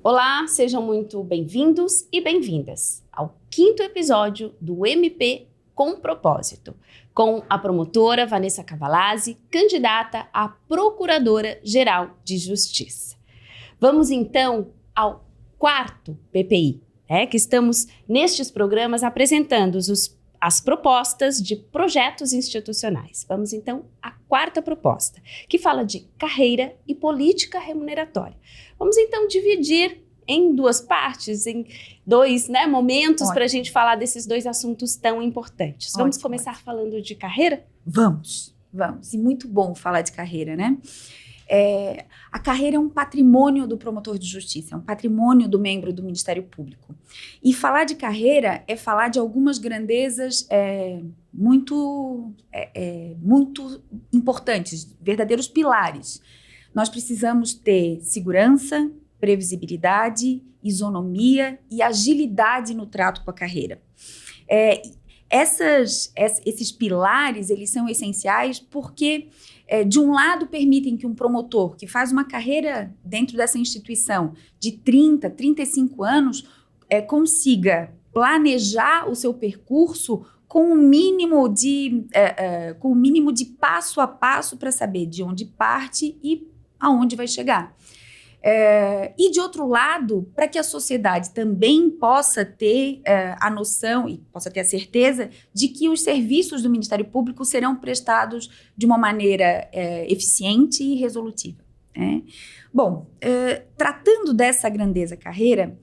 Olá, sejam muito bem-vindos e bem-vindas ao 5º episódio do MP com Propósito, com a promotora Vanessa Cavalazzi, candidata a Procuradora-Geral de Justiça. Vamos então ao 4º PPI, que estamos nestes programas apresentando as propostas de projetos institucionais. Vamos então à 4ª proposta, que fala de carreira e política remuneratória. Vamos então dividir em duas partes, em dois momentos para a gente falar desses dois assuntos tão importantes. Vamos começar falando de carreira? Vamos. E muito bom falar de carreira, né? A carreira é um patrimônio do promotor de justiça, é um patrimônio do membro do Ministério Público. E falar de carreira é falar de algumas grandezas muito importantes, verdadeiros pilares. Nós precisamos ter segurança, previsibilidade, isonomia e agilidade no trato com a carreira. Esses pilares, eles são essenciais porque, de um lado, permitem que um promotor que faz uma carreira dentro dessa instituição de 30, 35 anos, consiga planejar o seu percurso com o mínimo de passo a passo para saber de onde parte e aonde vai chegar. E, de outro lado, para que a sociedade também possa ter a noção e possa ter a certeza de que os serviços do Ministério Público serão prestados de uma maneira eficiente e resolutiva. Bom, tratando dessa grandeza carreira,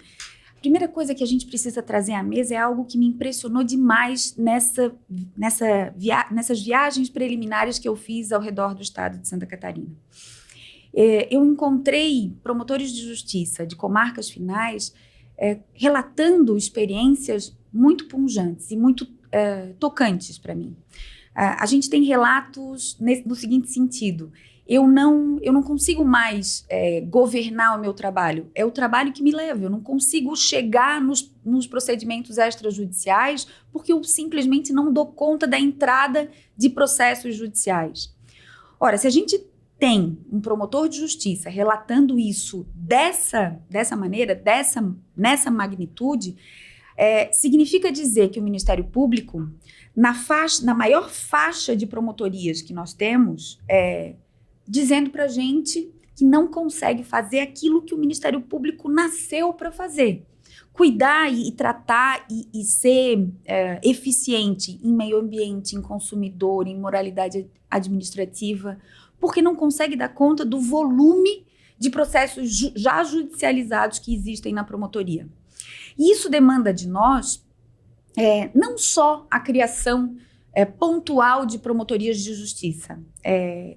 a primeira coisa que a gente precisa trazer à mesa é algo que me impressionou demais nessas viagens preliminares que eu fiz ao redor do estado de Santa Catarina. Eu encontrei promotores de justiça de comarcas finais relatando experiências muito punjantes e muito tocantes para mim. A gente tem relatos no seguinte sentido: eu não consigo mais governar o meu trabalho, é o trabalho que me leva, eu não consigo chegar nos procedimentos extrajudiciais porque eu simplesmente não dou conta da entrada de processos judiciais. Ora, se a gente tem um promotor de justiça relatando isso dessa maneira, nessa magnitude, significa dizer que o Ministério Público, na maior faixa de promotorias que nós temos, dizendo para a gente que não consegue fazer aquilo que o Ministério Público nasceu para fazer. Cuidar e tratar e ser eficiente em meio ambiente, em consumidor, em moralidade administrativa, porque não consegue dar conta do volume de processos já judicializados que existem na promotoria. E isso demanda de nós não só a criação pontual de promotorias de justiça,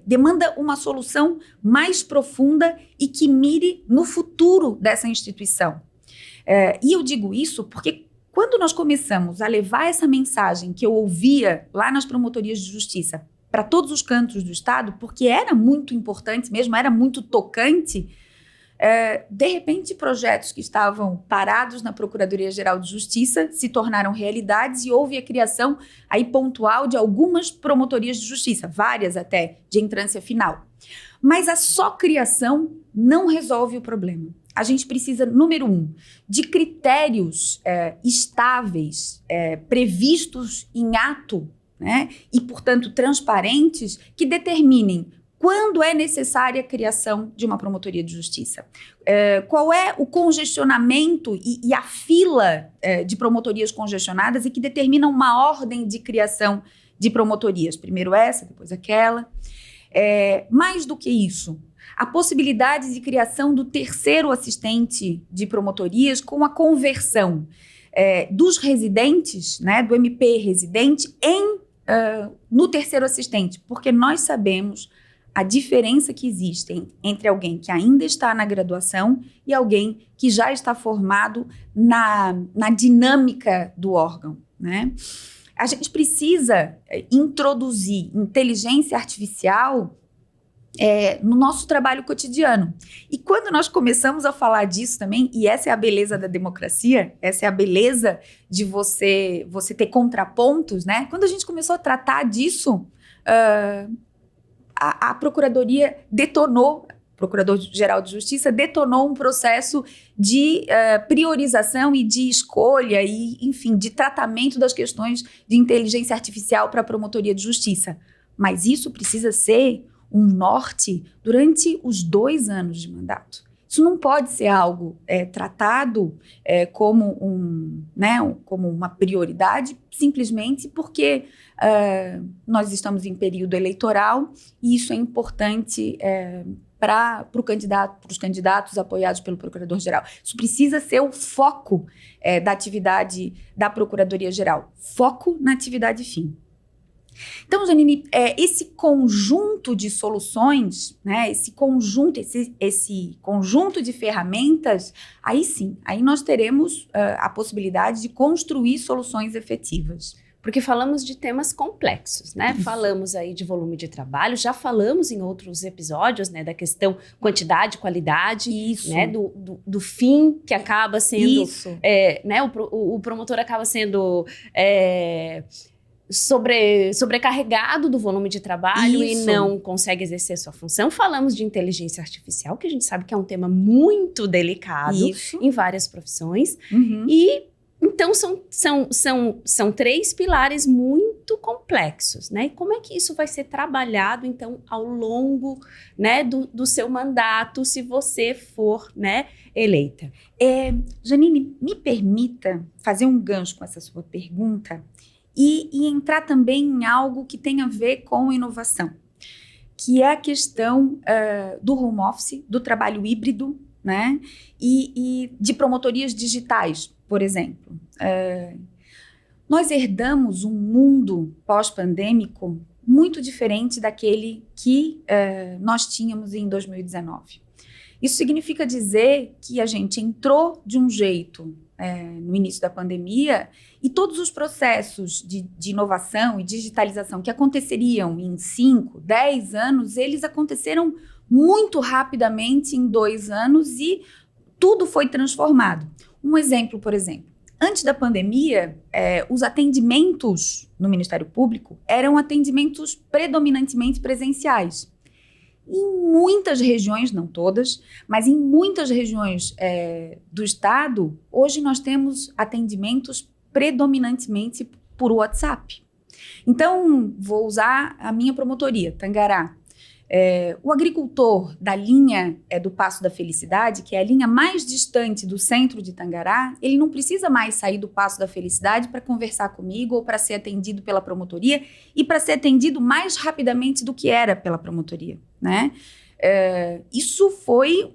demanda uma solução mais profunda e que mire no futuro dessa instituição. E eu digo isso porque quando nós começamos a levar essa mensagem que eu ouvia lá nas promotorias de justiça para todos os cantos do estado, porque era muito importante mesmo, era muito tocante, de repente projetos que estavam parados na Procuradoria-Geral de Justiça se tornaram realidades e houve a criação aí pontual de algumas promotorias de justiça, várias até, de entrância final. Mas a só criação não resolve o problema. A gente precisa, número 1, de critérios estáveis, previstos em ato, e, portanto, transparentes, que determinem quando é necessária a criação de uma promotoria de justiça. Qual é o congestionamento e a fila de promotorias congestionadas e que determinam uma ordem de criação de promotorias. Primeiro essa, depois aquela. Mais do que isso, a possibilidade de criação do terceiro assistente de promotorias com a conversão dos residentes, do MP residente, no terceiro assistente, porque nós sabemos a diferença que existe entre alguém que ainda está na graduação e alguém que já está formado na dinâmica do órgão. A gente precisa introduzir inteligência artificial no nosso trabalho cotidiano. E quando nós começamos a falar disso também, e essa é a beleza da democracia, essa é a beleza de você ter contrapontos, Quando a gente começou a tratar disso, a Procuradoria detonou Procurador-Geral de Justiça detonou um processo de priorização e de escolha e, enfim, de tratamento das questões de inteligência artificial para a Promotoria de Justiça. Mas isso precisa ser um norte durante os 2 anos de mandato. Isso não pode ser algo tratado como uma prioridade, simplesmente porque nós estamos em período eleitoral e isso é importante para os candidatos apoiados pelo Procurador-Geral. Isso precisa ser o foco da atividade da Procuradoria-Geral. Foco na atividade fim. Então, Janine, esse conjunto de soluções, né, esse conjunto de ferramentas, aí sim, aí nós teremos a possibilidade de construir soluções efetivas. Porque falamos de temas complexos, né? Isso. Falamos aí de volume de trabalho, já falamos em outros episódios, né, da questão quantidade, qualidade, Isso. né, do fim que acaba sendo, Isso. né, o promotor acaba sendo sobrecarregado do volume de trabalho Isso. e não consegue exercer sua função. Falamos de inteligência artificial, que a gente sabe que é um tema muito delicado Isso. em várias profissões. Uhum. E então são 3 pilares muito complexos, né? E como é que isso vai ser trabalhado, então, ao longo, né, do seu mandato, se você for, né, eleita? Janine, me permita fazer um gancho com essa sua pergunta e entrar também em algo que tem a ver com inovação, que é a questão do home office, do trabalho híbrido, né? E de promotorias digitais, por exemplo. Nós herdamos um mundo pós-pandêmico muito diferente daquele que nós tínhamos em 2019. Isso significa dizer que a gente entrou de um jeito no início da pandemia e todos os processos de inovação e digitalização que aconteceriam em 5, 10 anos, eles aconteceram muito rapidamente em 2 anos e tudo foi transformado. Um exemplo, por exemplo, antes da pandemia, os atendimentos no Ministério Público eram atendimentos predominantemente presenciais. Em muitas regiões, não todas, mas em muitas regiões do estado, hoje nós temos atendimentos predominantemente por WhatsApp. Então, vou usar a minha promotoria, Tangará. O agricultor da linha do Passo da Felicidade, que é a linha mais distante do centro de Tangará, ele não precisa mais sair do Passo da Felicidade para conversar comigo ou para ser atendido pela promotoria e para ser atendido mais rapidamente do que era pela promotoria, né? Isso foi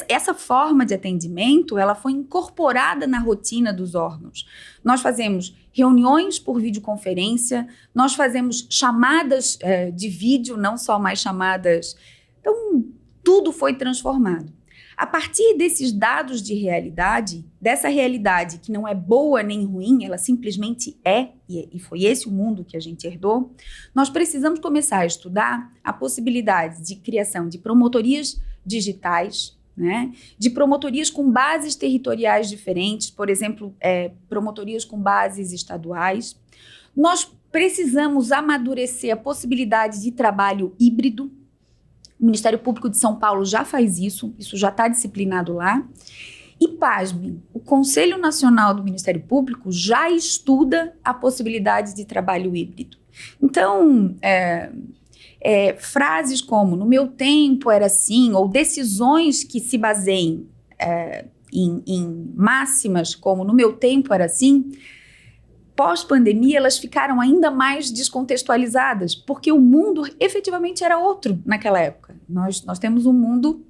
essa forma de atendimento, ela foi incorporada na rotina dos órgãos. Nós fazemos reuniões por videoconferência, nós fazemos chamadas de vídeo, não só mais chamadas. Então, tudo foi transformado. A partir desses dados de realidade, dessa realidade que não é boa nem ruim, ela simplesmente e foi esse o mundo que a gente herdou, nós precisamos começar a estudar a possibilidade de criação de promotorias digitais, né? De promotorias com bases territoriais diferentes, por exemplo, promotorias com bases estaduais. Nós precisamos amadurecer a possibilidade de trabalho híbrido. O Ministério Público de São Paulo já faz isso já está disciplinado lá. E, pasme, o Conselho Nacional do Ministério Público já estuda a possibilidade de trabalho híbrido. Então, frases como, no meu tempo era assim, ou decisões que se baseiem em máximas como, no meu tempo era assim, pós-pandemia, elas ficaram ainda mais descontextualizadas, porque o mundo efetivamente era outro naquela época. Nós temos um mundo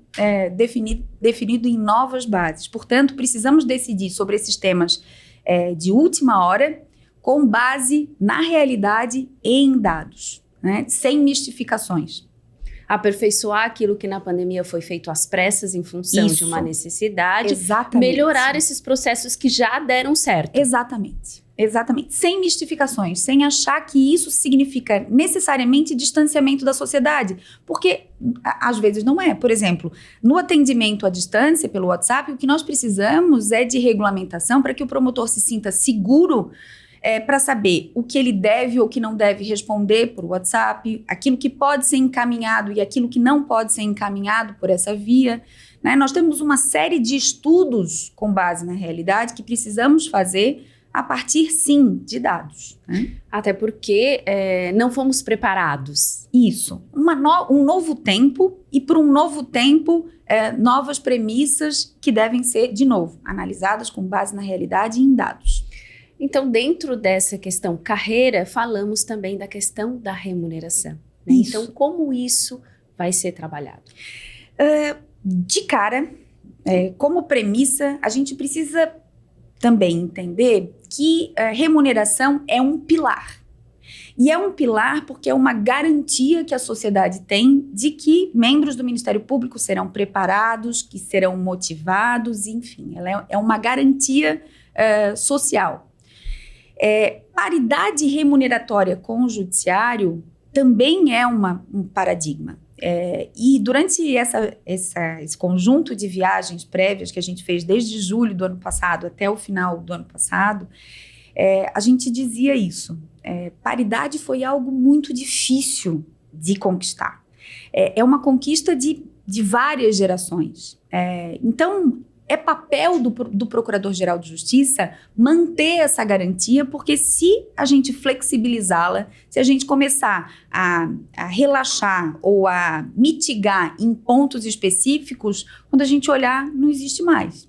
definido em novas bases. Portanto, precisamos decidir sobre esses temas de última hora, com base na realidade e em dados, né? Sem mistificações. Aperfeiçoar aquilo que na pandemia foi feito às pressas em função de uma necessidade. Exatamente. Melhorar esses processos que já deram certo. Exatamente. Sem mistificações, sem achar que isso significa necessariamente distanciamento da sociedade, porque às vezes não é. Por exemplo, no atendimento à distância pelo WhatsApp, o que nós precisamos é de regulamentação para que o promotor se sinta seguro para saber o que ele deve ou que não deve responder por WhatsApp, aquilo que pode ser encaminhado e aquilo que não pode ser encaminhado por essa via, né? Nós temos uma série de estudos com base na realidade que precisamos fazer a partir, sim, de dados, né? Até porque não fomos preparados. Isso. Um novo tempo e, por um novo tempo, novas premissas que devem ser, de novo, analisadas com base na realidade e em dados. Então, dentro dessa questão carreira, falamos também da questão da remuneração, né? Então, como isso vai ser trabalhado? De cara, como premissa, a gente precisa também entender que remuneração é um pilar. E é um pilar porque é uma garantia que a sociedade tem de que membros do Ministério Público serão preparados, que serão motivados, enfim, ela é uma garantia social. Paridade remuneratória com o judiciário também é um paradigma. E durante esse conjunto de viagens prévias que a gente fez desde julho do ano passado até o final do ano passado, a gente dizia isso. Paridade foi algo muito difícil de conquistar. É uma conquista de várias gerações. Então, é papel do Procurador-Geral de Justiça manter essa garantia, porque se a gente flexibilizá-la, se a gente começar a relaxar ou a mitigar em pontos específicos, quando a gente olhar, não existe mais.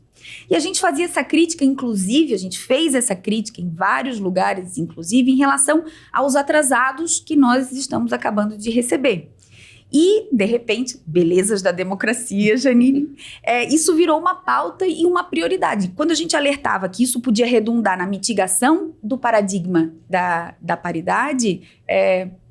E a gente fazia essa crítica, inclusive, a gente fez essa crítica em vários lugares, inclusive, em relação aos atrasados que nós estamos acabando de receber. E, de repente, belezas da democracia, Janine, isso virou uma pauta e uma prioridade. Quando a gente alertava que isso podia redundar na mitigação do paradigma da paridade,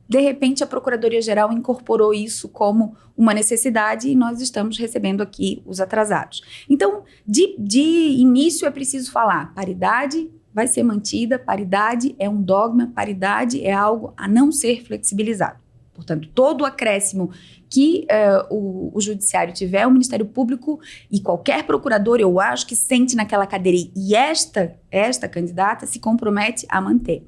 de repente a Procuradoria-Geral incorporou isso como uma necessidade e nós estamos recebendo aqui os atrasados. Então, de início é preciso falar, paridade vai ser mantida, paridade é um dogma, paridade é algo a não ser flexibilizado. Portanto, todo o acréscimo que o judiciário tiver, o Ministério Público e qualquer procurador, eu acho que sente naquela cadeira e esta candidata se compromete a manter.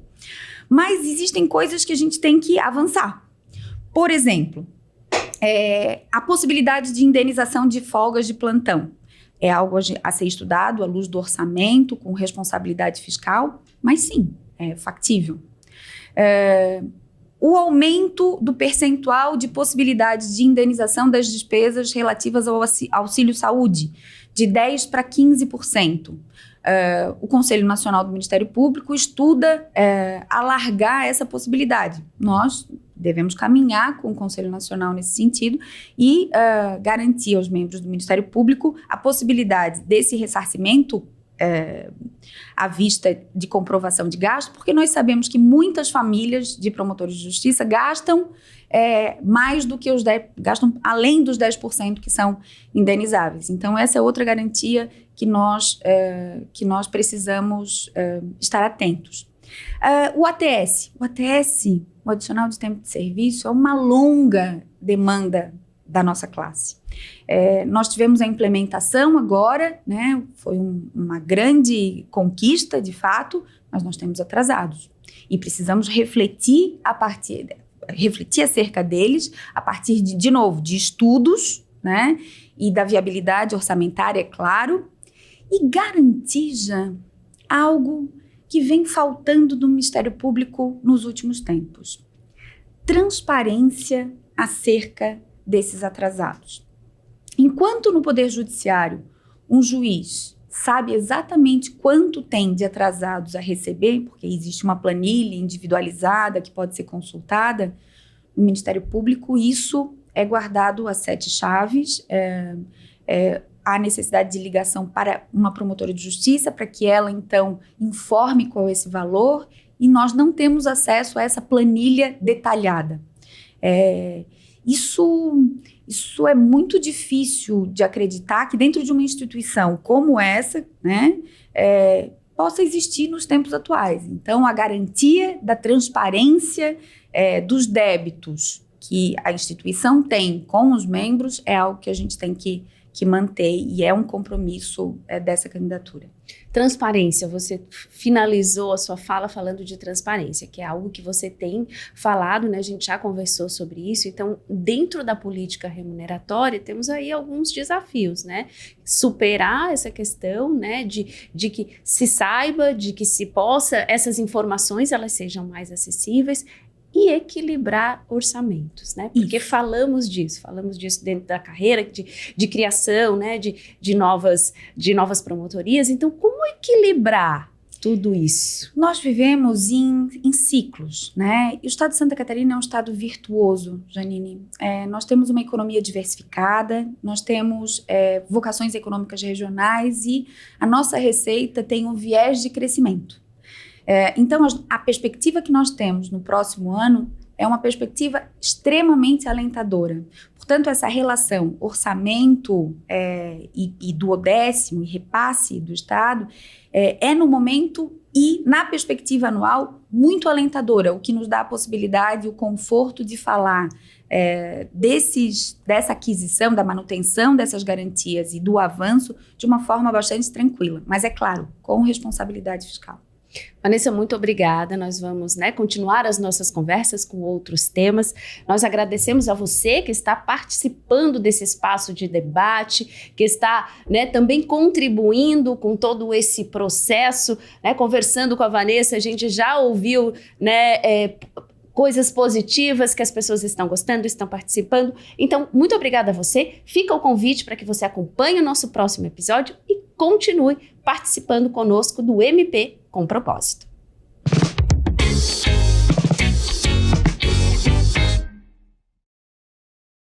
Mas existem coisas que a gente tem que avançar. Por exemplo, a possibilidade de indenização de folgas de plantão. É algo a ser estudado à luz do orçamento, com responsabilidade fiscal, mas sim, é factível. O aumento do percentual de possibilidade de indenização das despesas relativas ao auxílio-saúde, de 10% para 15%. O Conselho Nacional do Ministério Público estuda alargar essa possibilidade. Nós devemos caminhar com o Conselho Nacional nesse sentido e garantir aos membros do Ministério Público a possibilidade desse ressarcimento à vista de comprovação de gasto, porque nós sabemos que muitas famílias de promotores de justiça gastam mais do que gastam além dos 10% que são indenizáveis. Então, essa é outra garantia que nós precisamos estar atentos. O ATS, o adicional de tempo de serviço, é uma longa demanda da nossa classe. Nós tivemos a implementação agora, né? Foi uma grande conquista, de fato, mas nós temos atrasados. E precisamos refletir acerca deles, a partir de novo, de estudos, né? E da viabilidade orçamentária, é claro, e garantir já algo que vem faltando do Ministério Público nos últimos tempos. Transparência acerca desses atrasados. Enquanto no Poder Judiciário um juiz sabe exatamente quanto tem de atrasados a receber, porque existe uma planilha individualizada que pode ser consultada, no Ministério Público isso é guardado a 7 chaves, há necessidade de ligação para uma promotora de justiça, para que ela, então, informe qual é esse valor, e nós não temos acesso a essa planilha detalhada. Isso é muito difícil de acreditar que dentro de uma instituição como essa, né, possa existir nos tempos atuais. Então, a garantia da transparência dos débitos que a instituição tem com os membros é algo que a gente tem que manter, e é um compromisso dessa candidatura. Transparência, você finalizou a sua fala falando de transparência, que é algo que você tem falado, né? A gente já conversou sobre isso. Então, dentro da política remuneratória, temos aí alguns desafios, né? Superar essa questão, né? De que se saiba, de que se possa, essas informações, elas sejam mais acessíveis, e equilibrar orçamentos, né? Porque falamos disso dentro da carreira de criação, né? De novas promotorias. Então, como equilibrar tudo isso? Nós vivemos em ciclos, né? E o estado de Santa Catarina é um estado virtuoso, Janine. Nós temos uma economia diversificada, nós temos vocações econômicas regionais e a nossa receita tem um viés de crescimento. Então, a perspectiva que nós temos no próximo ano é uma perspectiva extremamente alentadora. Portanto, essa relação orçamento e duodécimo e repasse do Estado no momento e na perspectiva anual muito alentadora, o que nos dá a possibilidade, o conforto de falar dessa aquisição, da manutenção dessas garantias e do avanço de uma forma bastante tranquila. Mas, é claro, com responsabilidade fiscal. Vanessa, muito obrigada. Nós vamos, né, continuar as nossas conversas com outros temas. Nós agradecemos a você que está participando desse espaço de debate, que está, né, também contribuindo com todo esse processo, né, conversando com a Vanessa. A gente já ouviu, né, coisas positivas, que as pessoas estão gostando, estão participando. Então, muito obrigada a você. Fica o convite para que você acompanhe o nosso próximo episódio e continue participando conosco do MP com Propósito.